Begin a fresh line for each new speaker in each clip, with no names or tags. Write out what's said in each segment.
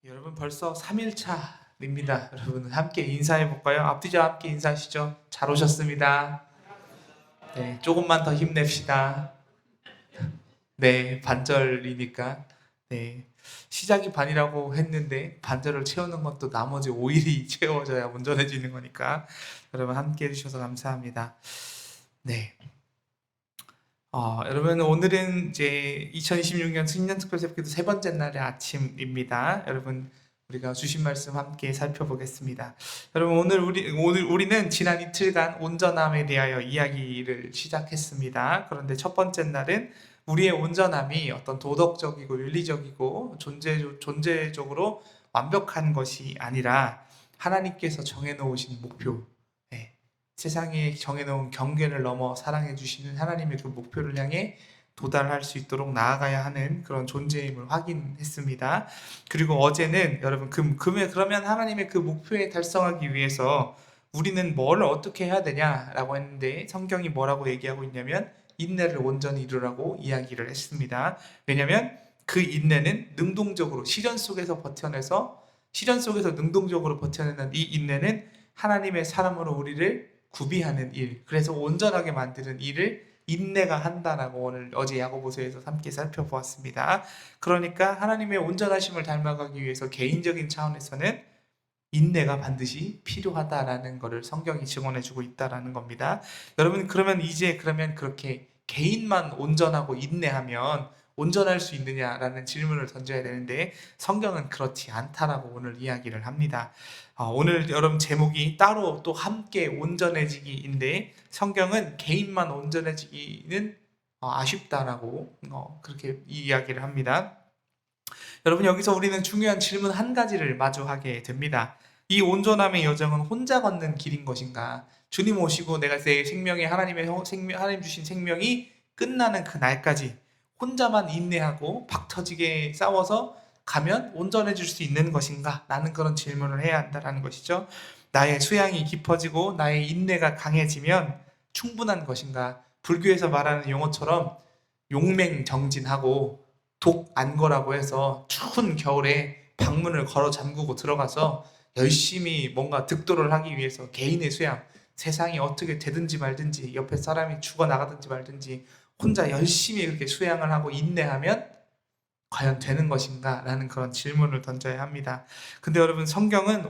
여러분 벌써 3일차입니다. 여러분 함께 인사해 볼까요? 앞뒤자 함께 인사하시죠. 잘 오셨습니다. 네, 조금만 더 힘냅시다. 네, 반절이니까. 네, 시작이 반이라고 했는데 반절을 채우는 것도 나머지 5일이 채워져야 온전해지는 거니까 여러분 함께 해주셔서 감사합니다. 네. 여러분 오늘은 이제 2026년 신년 특별 새벽기도 세 번째 날의 아침입니다. 여러분 우리가 주신 말씀 함께 살펴보겠습니다. 여러분 오늘 우리는 지난 이틀간 온전함에 대하여 이야기를 시작했습니다. 그런데 첫 번째 날은 우리의 온전함이 어떤 도덕적이고 윤리적이고 존재적으로 완벽한 것이 아니라 하나님께서 정해놓으신 목표, 네, 세상에 정해놓은 경계를 넘어 사랑해 주시는 하나님의 그 목표를 향해 도달할 수 있도록 나아가야 하는 그런 존재임을 확인했습니다. 그리고 어제는 여러분 그러면 하나님의 그 목표에 달성하기 위해서 우리는 뭘 어떻게 해야 되냐라고 했는데 성경이 뭐라고 얘기하고 있냐면 인내를 온전히 이루라고 이야기를 했습니다. 왜냐하면 그 인내는 능동적으로 시련 속에서 능동적으로 버텨내는 이 인내는 하나님의 사람으로 우리를 구비하는 일, 그래서 온전하게 만드는 일을 인내가 한다라고 어제 야고보서에서 함께 살펴보았습니다. 그러니까 하나님의 온전하심을 닮아가기 위해서 개인적인 차원에서는 인내가 반드시 필요하다라는 것을 성경이 증언해주고 있다라는 겁니다. 여러분 그러면 그렇게 개인만 온전하고 인내하면 온전할 수 있느냐라는 질문을 던져야 되는데 성경은 그렇지 않다라고 오늘 이야기를 합니다. 오늘 여러분 제목이 따로 또 함께 온전해지기인데 성경은 개인만 온전해지기는 아쉽다라고 그렇게 이야기를 합니다. 여러분 여기서 우리는 중요한 질문 한 가지를 마주하게 됩니다. 이 온전함의 여정은 혼자 걷는 길인 것인가? 주님 오시고 내가 내 생명에 하나님 주신 생명이 끝나는 그 날까지 혼자만 인내하고 박터지게 싸워서 가면 온전해질 수 있는 것인가? 라는 그런 질문을 해야 한다는 것이죠. 나의 수양이 깊어지고 나의 인내가 강해지면 충분한 것인가? 불교에서 말하는 용어처럼 용맹정진하고 독 안거라고 해서 추운 겨울에 방문을 걸어 잠그고 들어가서 열심히 뭔가 득도를 하기 위해서 개인의 수양, 세상이 어떻게 되든지 말든지 옆에 사람이 죽어나가든지 말든지 혼자 열심히 그렇게 수양을 하고 인내하면 과연 되는 것인가? 라는 그런 질문을 던져야 합니다. 근데 여러분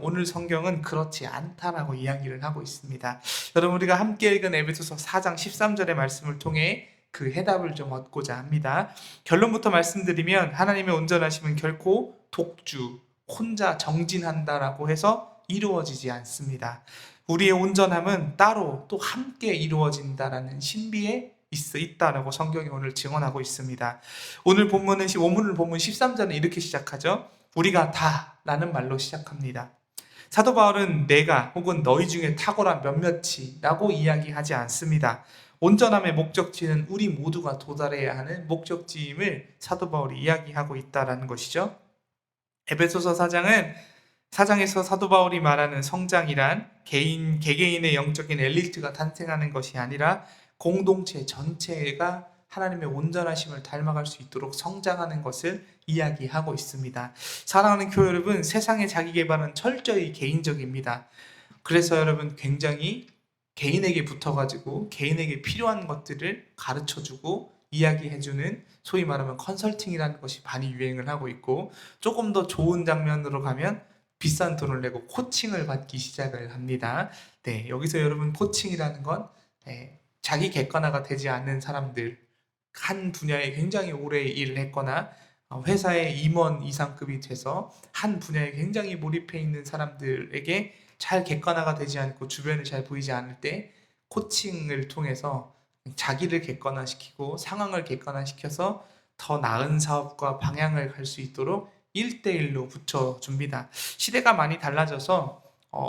오늘 성경은 그렇지 않다라고 이야기를 하고 있습니다. 여러분 우리가 함께 읽은 에베소서 4장 13절의 말씀을 통해 그 해답을 좀 얻고자 합니다. 결론부터 말씀드리면 하나님의 온전하심은 결코 독주, 혼자 정진한다라고 해서 이루어지지 않습니다. 우리의 온전함은 따로 또 함께 이루어진다라는 신비에 있다라고 성경이 오늘 증언하고 있습니다. 오늘 본문 13절은 이렇게 시작하죠. 우리가 다 라는 말로 시작합니다. 사도 바울은 내가 혹은 너희 중에 탁월한 몇몇이 라고 이야기하지 않습니다. 온전함의 목적지는 우리 모두가 도달해야 하는 목적지임을 사도 바울이 이야기하고 있다는 것이죠. 에베소서 4장에서 사도 바울이 말하는 성장이란 개개인의 영적인 엘리트가 탄생하는 것이 아니라 공동체 전체가 하나님의 온전하심을 닮아갈 수 있도록 성장하는 것을 이야기하고 있습니다. 사랑하는 교회 여러분, 세상의 자기 개발은 철저히 개인적입니다. 그래서 여러분 굉장히 개인에게 붙어가지고 개인에게 필요한 것들을 가르쳐주고 이야기해주는 소위 말하면 컨설팅이라는 것이 많이 유행을 하고 있고, 조금 더 좋은 장면으로 가면 비싼 돈을 내고 코칭을 받기 시작을 합니다. 네, 여기서 여러분 코칭이라는 건 자기 객관화가 되지 않는 사람들, 한 분야에 굉장히 오래 일을 했거나 회사의 임원 이상급이 돼서 한 분야에 굉장히 몰입해 있는 사람들에게 잘 객관화가 되지 않고 주변에 잘 보이지 않을 때 코칭을 통해서 자기를 객관화시키고 상황을 객관화시켜서 더 나은 사업과 방향을 갈 수 있도록 1대1로 붙여줍니다. 시대가 많이 달라져서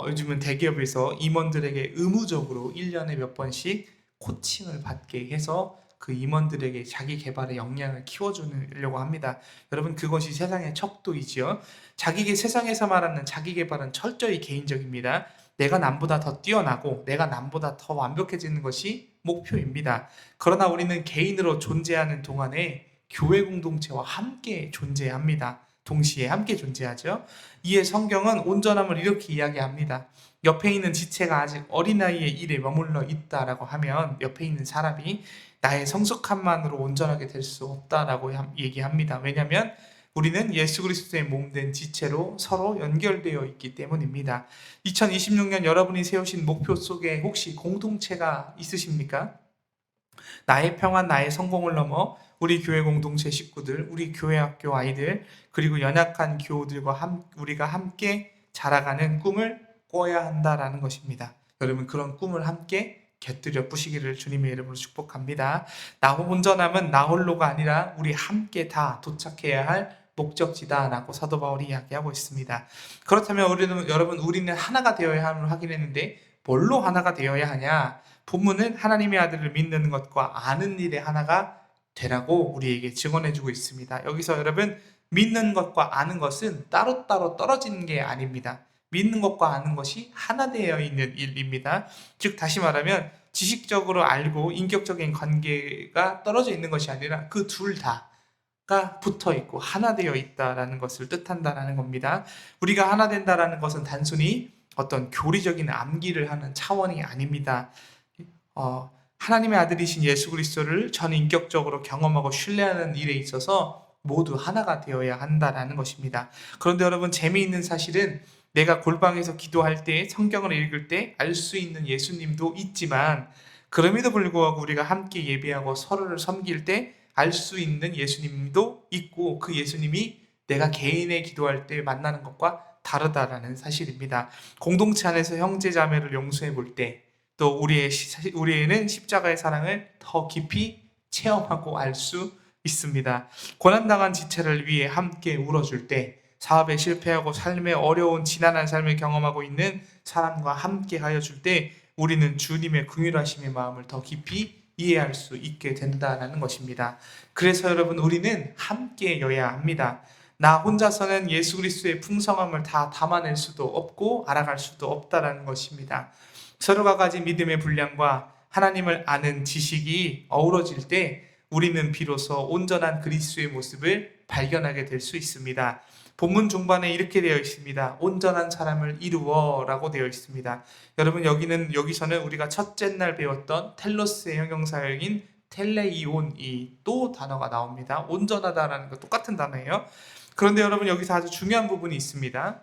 요즘은 대기업에서 임원들에게 의무적으로 1년에 몇 번씩 코칭을 받게 해서 그 임원들에게 자기 개발의 역량을 키워주려고 합니다. 여러분 그것이 세상의 척도이지요. 세상에서 말하는 자기 개발은 철저히 개인적입니다. 내가 남보다 더 뛰어나고 내가 남보다 더 완벽해지는 것이 목표입니다. 그러나 우리는 개인으로 존재하는 동안에 교회 공동체와 함께 존재합니다. 동시에 함께 존재하죠. 이에 성경은 온전함을 이렇게 이야기합니다. 옆에 있는 지체가 아직 어린아이의 일에 머물러 있다라고 하면 옆에 있는 사람이 나의 성숙함만으로 온전하게 될 수 없다라고 얘기합니다. 왜냐하면 우리는 예수 그리스도의 몸된 지체로 서로 연결되어 있기 때문입니다. 2026년 여러분이 세우신 목표 속에 혹시 공동체가 있으십니까? 나의 평안, 나의 성공을 넘어 우리 교회 공동체 식구들, 우리 교회 학교 아이들, 그리고 연약한 교우들과 우리가 함께 자라가는 꿈을 꿔야 한다라는 것입니다. 여러분, 그런 꿈을 함께 곁들여 부시기를 주님의 이름으로 축복합니다. 나 온전함은 나 홀로가 아니라 우리 함께 다 도착해야 할 목적지다라고 사도 바울이 이야기하고 있습니다. 그렇다면 우리는 하나가 되어야 함을 확인했는데 뭘로 하나가 되어야 하냐? 본문은 하나님의 아들을 믿는 것과 아는 일의 하나가 되라고 우리에게 증언해주고 있습니다. 여기서 여러분, 믿는 것과 아는 것은 따로따로 떨어지는 게 아닙니다. 믿는 것과 아는 것이 하나 되어 있는 일입니다. 즉 다시 말하면 지식적으로 알고 인격적인 관계가 떨어져 있는 것이 아니라 그 둘 다가 붙어 있고 하나 되어 있다라는 것을 뜻한다라는 겁니다. 우리가 하나 된다라는 것은 단순히 어떤 교리적인 암기를 하는 차원이 아닙니다. 하나님의 아들이신 예수 그리스도를 전인격적으로 경험하고 신뢰하는 일에 있어서 모두 하나가 되어야 한다라는 것입니다. 그런데 여러분, 재미있는 사실은 내가 골방에서 기도할 때, 성경을 읽을 때 알 수 있는 예수님도 있지만 그럼에도 불구하고 우리가 함께 예배하고 서로를 섬길 때 알 수 있는 예수님도 있고 그 예수님이 내가 개인의 기도할 때 만나는 것과 다르다라는 사실입니다. 공동체 안에서 형제 자매를 용서해 볼 때 또 우리에는 십자가의 사랑을 더 깊이 체험하고 알 수 있습니다. 고난당한 지체를 위해 함께 울어줄 때, 사업에 실패하고 삶의 어려운 지난한 삶을 경험하고 있는 사람과 함께 하여 줄 때 우리는 주님의 긍휼하심의 마음을 더 깊이 이해할 수 있게 된다는 것입니다. 그래서 여러분, 우리는 함께여야 합니다. 나 혼자서는 예수 그리스도의 풍성함을 다 담아낼 수도 없고 알아갈 수도 없다라는 것입니다. 서로가 가진 믿음의 분량과 하나님을 아는 지식이 어우러질 때 우리는 비로소 온전한 그리스도의 모습을 발견하게 될 수 있습니다. 본문 중반에 이렇게 되어 있습니다. 온전한 사람을 이루어 라고 되어 있습니다. 여러분, 여기서는 우리가 첫째 날 배웠던 텔로스의 형용사형인 텔레이온이 또 단어가 나옵니다. 온전하다라는 거 똑같은 단어예요. 그런데 여러분, 여기서 아주 중요한 부분이 있습니다.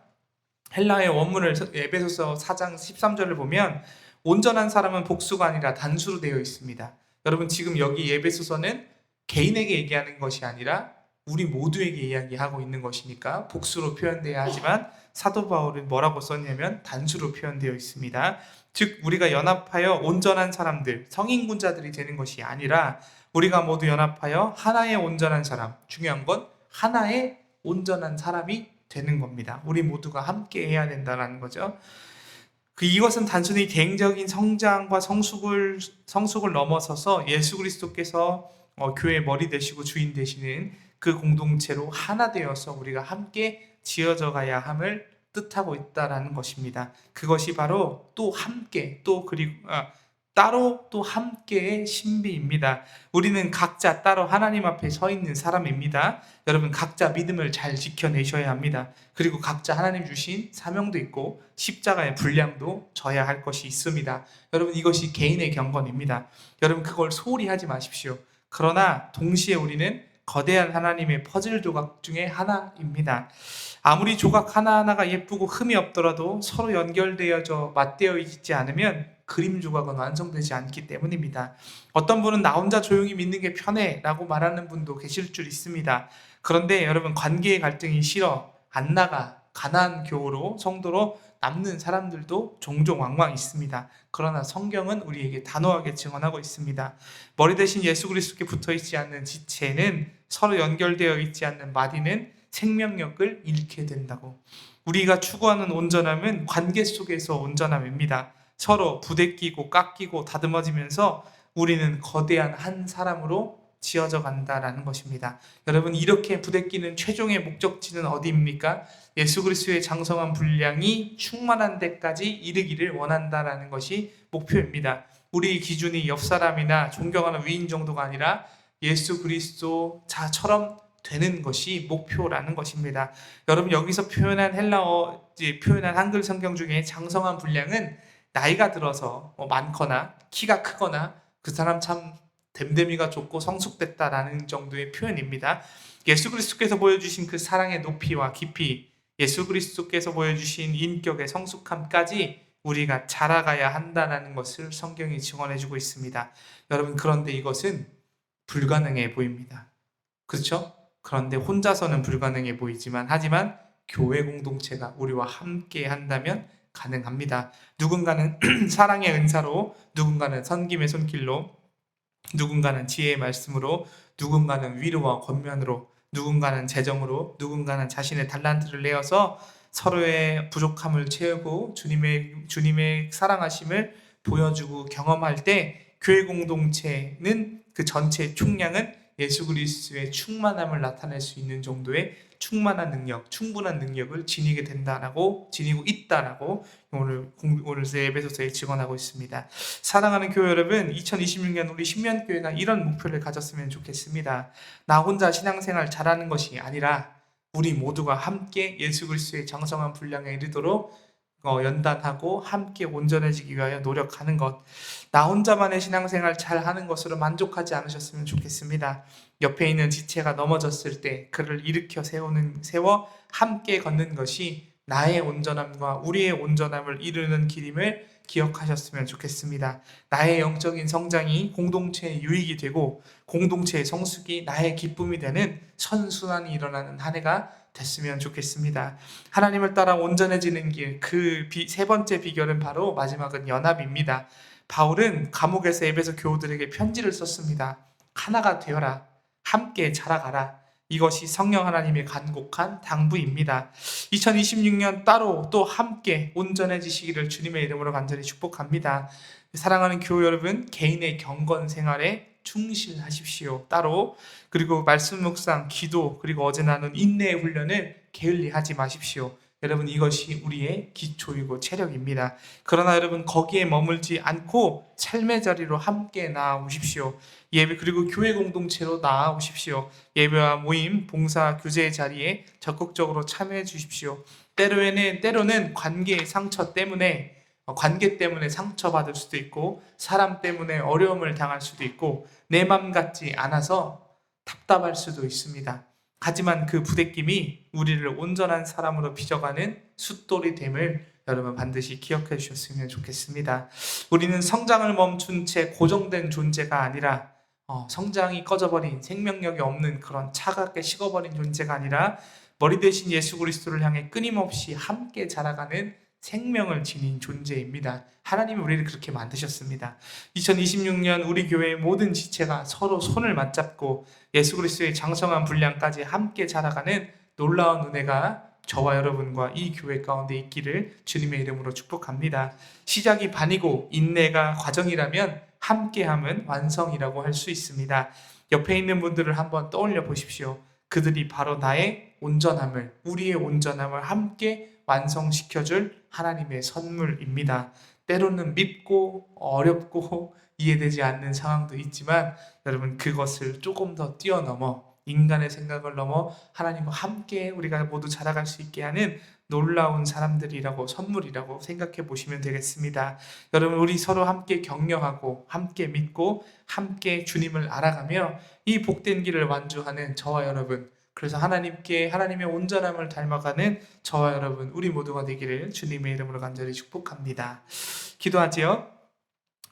헬라의 원문을 에베소서 4장 13절을 보면 온전한 사람은 복수가 아니라 단수로 되어 있습니다. 여러분, 지금 여기 에베소서는 개인에게 얘기하는 것이 아니라 우리 모두에게 이야기하고 있는 것이니까 복수로 표현돼야 하지만 사도 바울은 뭐라고 썼냐면 단수로 표현되어 있습니다. 즉 우리가 연합하여 온전한 사람들, 성인군자들이 되는 것이 아니라 우리가 모두 연합하여 하나의 온전한 사람, 중요한 건 하나의 온전한 사람이 되는 겁니다. 우리 모두가 함께 해야 된다는 거죠. 이것은 단순히 개인적인 성장과 성숙을 넘어서서 예수 그리스도께서 교회의 머리 되시고 주인 되시는 그 공동체로 하나 되어서 우리가 함께 지어져 가야 함을 뜻하고 있다라는 것입니다. 그것이 바로 또 함께 따로 또 함께의 신비입니다. 우리는 각자 따로 하나님 앞에 서 있는 사람입니다. 여러분, 각자 믿음을 잘 지켜내셔야 합니다. 그리고 각자 하나님 주신 사명도 있고 십자가의 분량도 져야 할 것이 있습니다. 여러분, 이것이 개인의 경건입니다. 여러분, 그걸 소홀히 하지 마십시오. 그러나 동시에 우리는 거대한 하나님의 퍼즐 조각 중에 하나입니다. 아무리 조각 하나하나가 예쁘고 흠이 없더라도 서로 연결되어져 맞대어 있지 않으면 그림 조각은 완성되지 않기 때문입니다. 어떤 분은 나 혼자 조용히 믿는 게 편해 라고 말하는 분도 계실 줄 있습니다. 그런데 여러분, 관계의 갈등이 싫어 안 나가 가난한 교우로 성도로 남는 사람들도 종종 왕왕 있습니다. 그러나 성경은 우리에게 단호하게 증언하고 있습니다. 머리 대신 예수 그리스도께 붙어있지 않는 지체는, 서로 연결되어 있지 않는 마디는 생명력을 잃게 된다고. 우리가 추구하는 온전함은 관계 속에서 온전함입니다. 서로 부대끼고 깎이고 다듬어지면서 우리는 거대한 한 사람으로 지어져 간다라는 것입니다. 여러분, 이렇게 부대끼는 최종의 목적지는 어디입니까? 예수 그리스도의 장성한 분량이 충만한 데까지 이르기를 원한다라는 것이 목표입니다. 우리 기준이 옆 사람이나 존경하는 위인 정도가 아니라 예수 그리스도 자처럼 되는 것이 목표라는 것입니다. 여러분 여기서 표현한 표현한 한글 성경 중에 장성한 분량은 나이가 들어서 많거나 키가 크거나 그 사람 참 됨됨이가 좋고 성숙됐다라는 정도의 표현입니다. 예수 그리스도께서 보여주신 그 사랑의 높이와 깊이, 예수 그리스도께서 보여주신 인격의 성숙함까지 우리가 자라가야 한다는 것을 성경이 증언해주고 있습니다. 여러분 그런데 이것은 불가능해 보입니다. 그렇죠? 그런데 혼자서는 불가능해 보이지만 하지만 교회 공동체가 우리와 함께 한다면 가능합니다. 누군가는 사랑의 은사로, 누군가는 섬김의 손길로, 누군가는 지혜의 말씀으로, 누군가는 위로와 권면으로, 누군가는 재정으로, 누군가는 자신의 달란트를 내어서 서로의 부족함을 채우고 주님의 사랑하심을 보여주고 경험할 때 교회 공동체는 그 전체의 총량은 예수 그리스도의 충만함을 나타낼 수 있는 정도의 충분한 능력을 지니고 있다라고 오늘 에베소서에 증언하고 있습니다. 사랑하는 교회 여러분, 2026년 우리 신면교회가 이런 목표를 가졌으면 좋겠습니다. 나 혼자 신앙생활 잘하는 것이 아니라 우리 모두가 함께 예수 그리스도의 장성한 분량에 이르도록 연단하고 함께 온전해지기 위하여 노력하는 것. 나 혼자만의 신앙생활 잘하는 것으로 만족하지 않으셨으면 좋겠습니다. 옆에 있는 지체가 넘어졌을 때 그를 일으켜 세워 함께 걷는 것이 나의 온전함과 우리의 온전함을 이루는 길임을 기억하셨으면 좋겠습니다. 나의 영적인 성장이 공동체의 유익이 되고 공동체의 성숙이 나의 기쁨이 되는 선순환이 일어나는 한 해가 됐으면 좋겠습니다. 하나님을 따라 온전해지는 길, 그 세 번째 비결은 바로 마지막은 연합입니다. 바울은 감옥에서 에베소 교우들에게 편지를 썼습니다. 하나가 되어라. 함께 자라가라. 이것이 성령 하나님의 간곡한 당부입니다. 2026년 따로 또 함께 온전해지시기를 주님의 이름으로 간절히 축복합니다. 사랑하는 교회 여러분, 개인의 경건 생활에 충실하십시오. 따로. 그리고 말씀 묵상, 기도, 그리고 어제 나눈 인내의 훈련을 게을리하지 마십시오. 여러분 이것이 우리의 기초이고 체력입니다. 그러나 여러분 거기에 머물지 않고 삶의 자리로 함께 나아오십시오. 예배 그리고 교회 공동체로 나아오십시오. 예배와 모임, 봉사, 교제의 자리에 적극적으로 참여해 주십시오. 때로는 관계의 상처 때문에 관계 때문에 상처받을 수도 있고 사람 때문에 어려움을 당할 수도 있고 내 맘 같지 않아서 답답할 수도 있습니다. 하지만 그 부대낌이 우리를 온전한 사람으로 빚어가는 숫돌이 됨을 여러분 반드시 기억해 주셨으면 좋겠습니다. 우리는 성장을 멈춘 채 고정된 존재가 아니라 성장이 꺼져버린 생명력이 없는 그런 차갑게 식어버린 존재가 아니라 머리 대신 예수 그리스도를 향해 끊임없이 함께 자라가는 생명을 지닌 존재입니다. 하나님이 우리를 그렇게 만드셨습니다. 2026년 우리 교회의 모든 지체가 서로 손을 맞잡고 예수 그리스도의 장성한 분량까지 함께 자라가는 놀라운 은혜가 저와 여러분과 이 교회 가운데 있기를 주님의 이름으로 축복합니다. 시작이 반이고 인내가 과정이라면 함께함은 완성이라고 할 수 있습니다. 옆에 있는 분들을 한번 떠올려 보십시오. 그들이 바로 나의 온전함을, 우리의 온전함을 함께 완성시켜줄 하나님의 선물입니다. 때로는 밉고 어렵고 이해되지 않는 상황도 있지만 여러분 그것을 조금 더 뛰어넘어 인간의 생각을 넘어 하나님과 함께 우리가 모두 자라갈 수 있게 하는 놀라운 사람들이라고 선물이라고 생각해 보시면 되겠습니다. 여러분 우리 서로 함께 격려하고 함께 믿고 함께 주님을 알아가며 이 복된 길을 완주하는 저와 여러분, 그래서 하나님의 온전함을 닮아가는 저와 여러분 우리 모두가 되기를 주님의 이름으로 간절히 축복합니다. 기도하지요.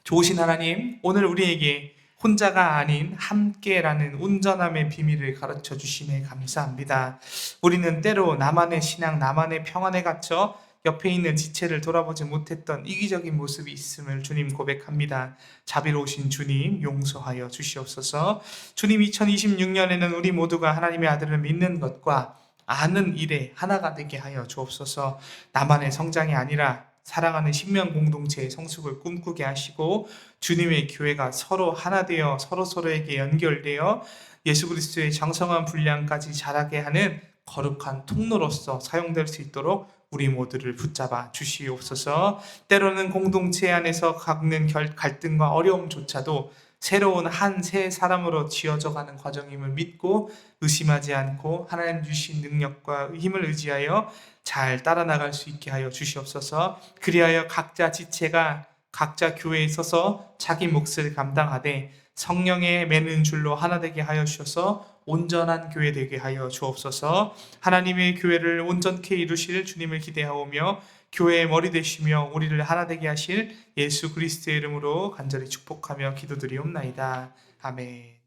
좋으신 하나님, 오늘 우리에게 혼자가 아닌 함께라는 온전함의 비밀을 가르쳐 주심에 감사합니다. 우리는 때로 나만의 신앙, 나만의 평안에 갇혀 옆에 있는 지체를 돌아보지 못했던 이기적인 모습이 있음을 주님 고백합니다. 자비로우신 주님 용서하여 주시옵소서. 주님 2026년에는 우리 모두가 하나님의 아들을 믿는 것과 아는 일에 하나가 되게 하여 주옵소서. 나만의 성장이 아니라 사랑하는 신명 공동체의 성숙을 꿈꾸게 하시고 주님의 교회가 서로 하나 되어 서로에게 연결되어 예수 그리스도의 장성한 분량까지 자라게 하는 거룩한 통로로서 사용될 수 있도록 우리 모두를 붙잡아 주시옵소서. 때로는 공동체 안에서 겪는 갈등과 어려움조차도 새로운 한 새 사람으로 지어져 가는 과정임을 믿고 의심하지 않고 하나님 주신 능력과 힘을 의지하여 잘 따라 나갈 수 있게 하여 주시옵소서. 그리하여 각자 지체가 각자 교회에 있어서 자기 몫을 감당하되 성령의 매는 줄로 하나 되게 하여 주셔서 온전한 교회 되게 하여 주옵소서. 하나님의 교회를 온전케 이루실 주님을 기대하오며 교회의 머리 되시며 우리를 하나 되게 하실 예수 그리스도의 이름으로 간절히 축복하며 기도드리옵나이다. 아멘.